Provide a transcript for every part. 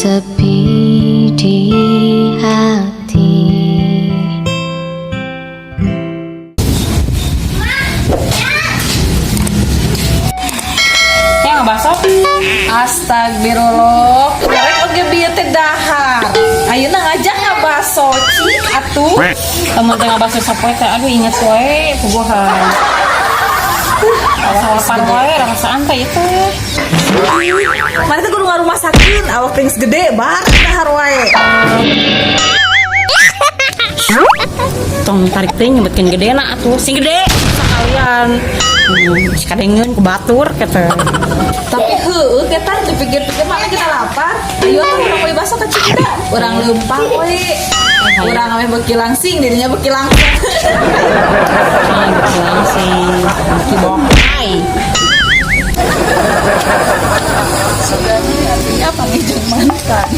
sepi di hati. Ya nggak basok? Astagfirullah, ngarek oge bieu teh dahar. Ayeuna ngajak ngabaso cik atuh. Temen tengah baso sapoe teh, aduh inget wae puguhan. Salapan wae rasaan teh itu. Mana teh kudu ngarumah sakit, awak teh geus gede bar dahar wae. Tong tarik teh nyebutkeun gedena atuh, sing gede sekalian. Sikadengeun ku batur kata. Tapi heueuh kita dipikir-pikir mana kita lapar. Ayo atuh urang beli baso ka Cida. Urang leumpang we. Urang ame beuki langsing, dirinya beuki langsung. Langsing ki bokai. Artinya pangijeng mantan.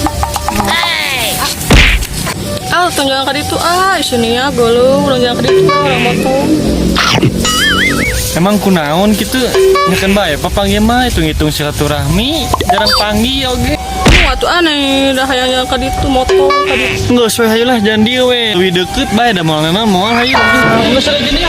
Tong jangan ka ditu sini ya golong urang jangan ka ditu urang motong. Emang kunaon gitu nyakan bae papanggih mah hitung-hitung silaturahmi jarang panggil oge. Atuh aneh dah hayang ka ditu motong ka ditu. Geus we hayulah jangan dieu we leuwih deukeut bae da moal moal hayu. Geus aja nih.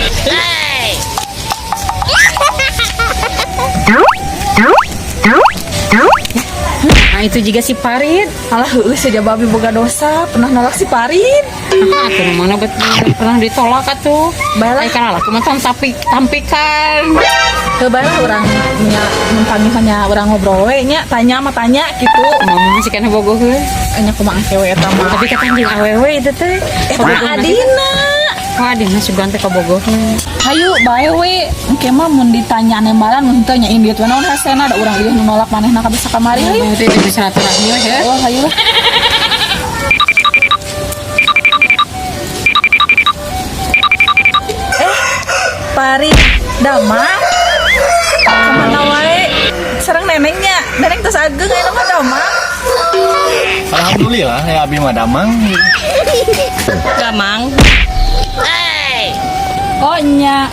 Nah itu juga si Parit. Alah heueuh saja babi boga dosa, pernah nolak si Parin. Atuh mana betul pernah ditolak atuh. Baiklah. Ai kana lah kumaha tampikan. Teu bae lah urang nya mempangihnya urang ngobrol we nya, tanya mah tanya kitu. Ngomong si kana bogoh heeh. Nya kumaha kewe eta mah. Tapi kata jeung awewe itu teh. Eta adina. Wah, dina sugan teh ka bogohna. Hayu bae we, engke mah mun ditanya nembalan mun teu nyain dieu teh naon hasena da urang ieu nu nolak manehna ka bisa kamari hayu. Itu jadi silaturahmi we ya. Oh hayu lah. Pari damang. Kemana wae? Sareng nenengnya, neneng teh sageng aya mah damang. Alhamdulillah ya abi mah damang. Gamang. Oh nya.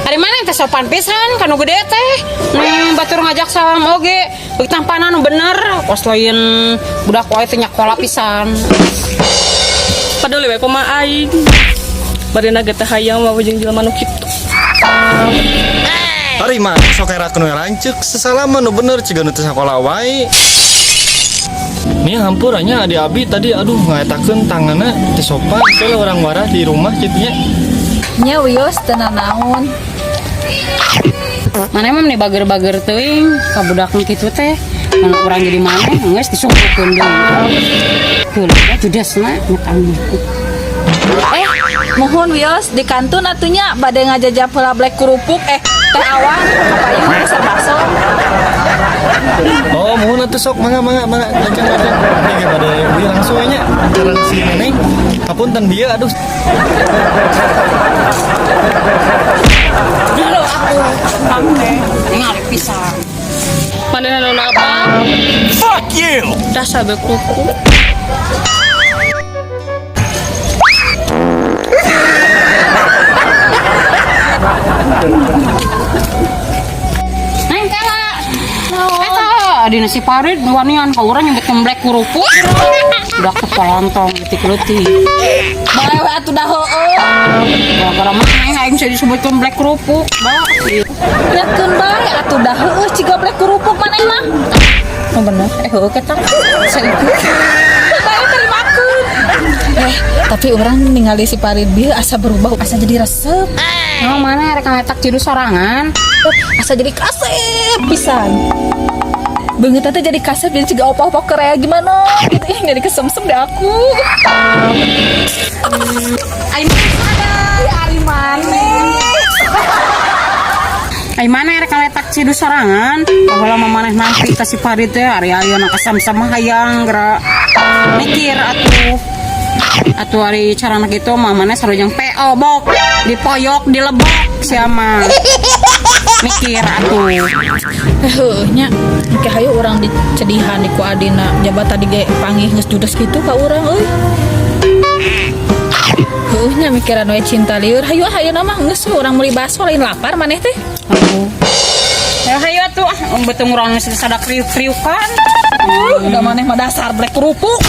Ari mana teh sopan pisan kanu gede teh. Batur ngajak salam oge. Beuk tampanan nu bener, pos lain budak wae teh nyakola pisan. Padahal we kumaha aing. Barina ge teh hayang mah jeung jelema nu kitu. Ari mah sok era kanu rancuk sesalaman nu bener ciga nu teu sakola wae. Nih hampurannya adik abi tadi aduh ngaetakeun tanganna teu sopan soalnya orang warah di rumah kitu nya. Nya wios teu naon. Mana emang nih bager-bager teuing ka budak nu kitu teh. Mun urang jadi maneh geus disungkukeun deui. Heula judasna nyetang. Mohon wios di kantun atunya bade ngajajah pula black kerupuk teh awan kapayun pasar baso. Oh, mohon atuh sok mangga lajang. Nih ge bade ui langsung nya karang si neneng. Hapunten bieu aduh. Dulu aku tang deh. Ngarep pisan. Manehna naon apa? Fuck you. Dasar bekuku. Neng kala. Eta dina si Parit wanian ka urang nyebutkeun black kerupuk. Udah kepolontong leutik-leutik. Bae we atuh dah heueuh. Gara-gara maneh aing bisa disebutkeun black kerupuk. Bae. Lihatkeun bae atuh dah heueuh ciga black kerupuk manehna. Oh bener. Heueuh ketak. Saiki. Bae terimakeun. Tapi orang ningali si Parit bieu asa berubah, asa jadi resep. Emang mana rek ngatak cidu sorangan? Asa jadi kasep pisan. Beungeut teh jadi kasep jadi ciga opa-opa Korea gimana gitu jadi kesemsem deh aku. Ai Ai mana rek ngatak cidu sorangan? Baheula mah maneh nampi ka si Parit teh ari ayeuna kasam-sam hayang geura mikir atuh. Atuh ari carana kitu mah maneh sarojeng PO bok dipoyok dilebok sia mah. Mikir atuh. Nya engke hayu urang dicedihan ku adina jabat tadi ge panggih geus judes kitu ka urang euy. Nya mikiran we cinta liur. Hayu nama geus urang meuli baso lain lapar maneh teh. Ya hayu atuh betung urang geus sadak kriuk-kriukan. Udah maneh mah dasar blek kerupuk.